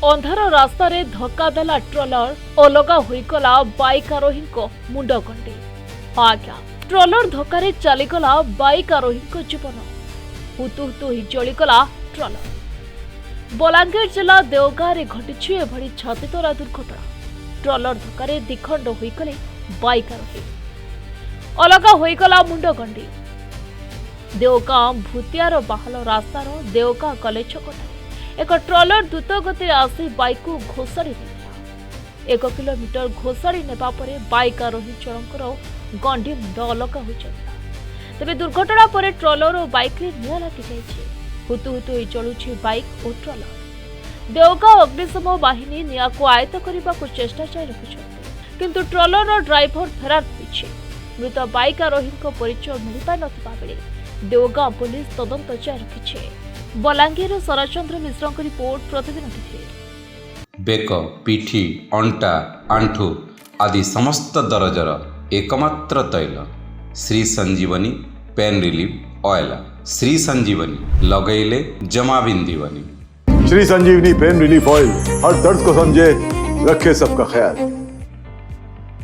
अंधार रास्तार धक्का देला ट्रलर अलगा होईगला बाइक आरोही मुंड गंडी। आज्ञा ट्रलर धक्का चलीगला बाइक आरोही जीवन हुतु हुतु ही जलीगला ट्रलर। बलांगीर जिला देवगाँ घटी एभली छातीतोरा दुर्घटना। ट्रलर धक्का दिखंड होईगले बाइक आरोही अलगा होईगला मुंड गंडी। देवगाँ भूतियार बाहल रास्तार देवगाँ कलेज छकठारे एक ट्रलर द्रुत गति आसी बाइक को घोषाड़ी 1 किलोमीटर घोषाड़ी नेबा परे बाइक आरोही जनकर गंडी मुंड अलगा हो जाता। तेबे दुर्घटना पर ट्रलर और बाइक रे निया लागी जाइछे। हुतु हुतु ही जलुछि बाइक और ट्रलर। देवगाँ अग्निशम बाहिनी निया को आयत्त करने को चेष्टा जारी रखिछन्ति, किंतु ट्रलर ड्राइवर फरार होइछे। मृत बाइक आरोही परिचय मिल पाइ नथिबा बेले देवगाँ पुलिस तदंत जारी रखिछे। बलांगीर सरचंद्र मिश्र रिपोर्ट प्रतिदिन तिथि। बेक पिठी अंटा आंठू आदि समस्त दरजर एकमात्र तैल श्री संजीवनी पेन रिलीफ ऑयल। श्री संजीवनी लगैले जमा बिंदीवनी। श्री संजीवनी पेन रिलीफ ऑयल हर दर्द को समझे, रखे सबका ख्याल।